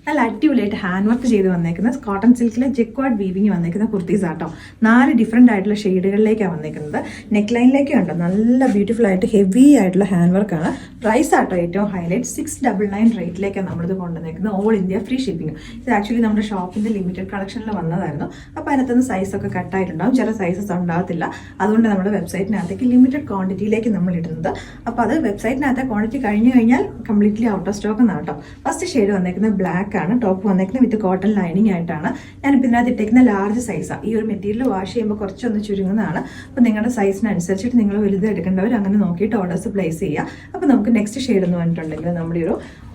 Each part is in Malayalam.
നല്ല അടിപൊളിയായിട്ട് ഹാൻഡ് വർക്ക് ചെയ്ത് വന്നേക്കുന്ന കോട്ടൺ സിൽക്കിലെ ജെക്വാർഡ് വീവിങ് വന്നേക്കുന്ന കുർത്തീസ് ആട്ടോ. 4 ഡിഫറെൻ്റ് ആയിട്ടുള്ള ഷെയ്ഡുകളിലേക്കാണ് വന്നേക്കുന്നത്. നെക്ക് ലൈനിലേക്ക് കണ്ടോ നല്ല ബ്യൂട്ടിഫുൾ ആയിട്ട് ഹെവി ആയിട്ടുള്ള ഹാൻഡ് വർക്കാണ്. പ്രൈസ് ആട്ടോ ഏറ്റവും ഹൈലൈറ്റ് 699 റേറ്റിലേക്കാണ് നമ്മളിത് കൊണ്ടുവന്നേക്കുന്നത്. All India free shipping. ഇത് ആക്ച്വലി നമ്മുടെ ഷോപ്പിൻ്റെ ലിമിറ്റഡ് കളക്ഷനിൽ വന്നതായിരുന്നു. അപ്പോൾ അതിനകത്തുനിന്ന് സൈസൊക്കെ കട്ടായിട്ടുണ്ടാവും, ചില സൈസസ് ഉണ്ടാകത്തില്ല. അതുകൊണ്ട് നമ്മുടെ വെബ്സൈറ്റിനകത്തേക്ക് ലിമിറ്റഡ് ക്വാണ്ടിറ്റിയിലേക്ക് നമ്മൾ ഇടുന്നത്. അപ്പോൾ അത് വെബ്സൈറ്റിനകത്തെ ക്വാണ്ടിറ്റി കഴിഞ്ഞ് കഴിഞ്ഞാൽ കംപ്ലീറ്റ്ലി ഔട്ട് ഓഫ് സ്റ്റോക്ക് എന്നാണ് കേട്ടോ. ഫസ്റ്റ് ഷെയ്ഡ് വന്നേക്കുന്നത് ബ്ലാക്ക് ആണ്. ടോപ്പ് വന്നേക്കുന്നത് വിത്ത് കോട്ടൺ ലൈനിങ് ആയിട്ടാണ്. ഞാനിപ്പോൾ ഇതിനകത്ത് ഇട്ടേക്കുന്ന ലാർജ് സൈസാണ്. ഈ ഒരു മെറ്റീരിയൽ വാഷ് ചെയ്യുമ്പോൾ കുറച്ചൊന്ന് ചുരുങ്ങുന്നതാണ്. അപ്പോൾ നിങ്ങളുടെ സൈസിനനുസരിച്ചിട്ട് നിങ്ങൾ വലുത് എടുക്കേണ്ടവർ അങ്ങനെ നോക്കിയിട്ട് ഓർഡേഴ്സ് പ്ലേസ് ചെയ്യുക. അപ്പോൾ നമുക്ക് നെക്സ്റ്റ് ഷെയ്ഡ് എന്ന് പറഞ്ഞിട്ടുണ്ടെങ്കിൽ നമ്മുടെ ഒരു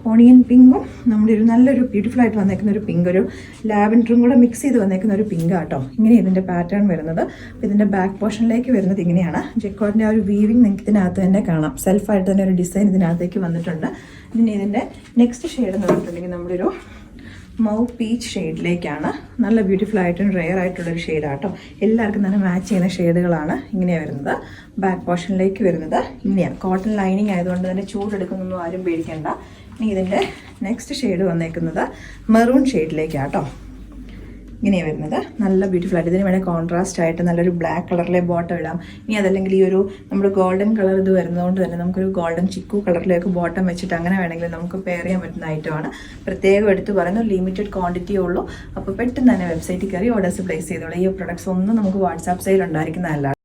ഓണിയൻ പിങ്കും നമ്മുടെ ഒരു നല്ലൊരു ബ്യൂട്ടിഫുൾ ആയിട്ട് വന്നേക്കുന്ന ഒരു പിങ്ക്, ഒരു ലാവൻഡറും കൂടെ മിക്സ് ചെയ്ത് വന്നേക്കുന്ന ഒരു പിങ്ക് ആട്ടോ. ഇങ്ങനെ ഇതിൻ്റെ പാറ്റേൺ വരുന്നത്. ഇതിൻ്റെ ബാക്ക് പോർഷനിലേക്ക് വരുന്നത് ഇങ്ങനെയാണ്. ജെക്കോർഡിൻ്റെ ആ ഒരു വീവിങ് നിങ്ങൾക്ക് ഇതിനകത്ത് തന്നെ കാണാം. സെൽഫായിട്ട് തന്നെ ഒരു ഡിസൈൻ ഇതിനകത്തേക്ക് വന്നിട്ടുണ്ട്. പിന്നെ ഇതിൻ്റെ നെക്സ്റ്റ് ഷെയ്ഡ് എന്ന് പറഞ്ഞിട്ടുണ്ടെങ്കിൽ നമ്മുടെ ഒരു മൗ പീച്ച് ഷെയ്ഡിലേക്കാണ്. നല്ല ബ്യൂട്ടിഫുൾ ആയിട്ടും റെയർ ആയിട്ടുള്ളൊരു ഷെയ്ഡാട്ടോ. എല്ലാവർക്കും തന്നെ മാച്ച് ചെയ്യുന്ന ഷെയ്ഡുകളാണ്. ഇങ്ങനെയാണ് വരുന്നത്. ബാക്ക് പോർഷനിലേക്ക് വരുന്നത് ഇങ്ങനെയാണ്. കോട്ടൺ ലൈനിങ് ആയതുകൊണ്ട് തന്നെ ചൂടെടുക്കുന്നൊന്നും ആരും പേടിക്കേണ്ട. ഇനി ഇതിൻ്റെ നെക്സ്റ്റ് ഷെയ്ഡ് വന്നേക്കുന്നത് മെറൂൺ ഷെയ്ഡിലേക്കാട്ടോ. ഇങ്ങനെയാണ് വരുന്നത്. നല്ല ബ്യൂട്ടിഫുൾ ആയിട്ട് ഇതിന് വേണേൽ കോൺട്രാസ്റ്റ് ആയിട്ട് നല്ലൊരു ബ്ലാക്ക് കളറിലെ ബോട്ടം ഇടാം. ഇനി അതല്ലെങ്കിൽ ഈ ഒരു നമ്മുടെ ഗോൾഡൻ കളർ ഇത് വരുന്നതുകൊണ്ട് തന്നെ നമുക്കൊരു ഗോൾഡൻ ചിക്കു കളറിലേക്ക് ബോട്ടം വെച്ചിട്ട് അങ്ങനെ വേണമെങ്കിൽ നമുക്ക് പെയർ ചെയ്യാൻ പറ്റുന്ന ഐറ്റമാണ്. പ്രത്യേകം എടുത്ത് പറയുന്നു, ലിമിറ്റഡ് ക്വാണ്ടിറ്റിയേ ഉള്ളൂ. അപ്പോൾ പെട്ടെന്ന് തന്നെ വെബ്സൈറ്റിൽ കയറി ഓർഡേഴ്സ് പ്ലേസ് ചെയ്തോളൂ. ഈ പ്രൊഡക്ട്സ് ഒന്നും നമുക്ക് വാട്സാപ്പ് സൈഡിൽ ഉണ്ടായിരിക്കുന്നതല്ല.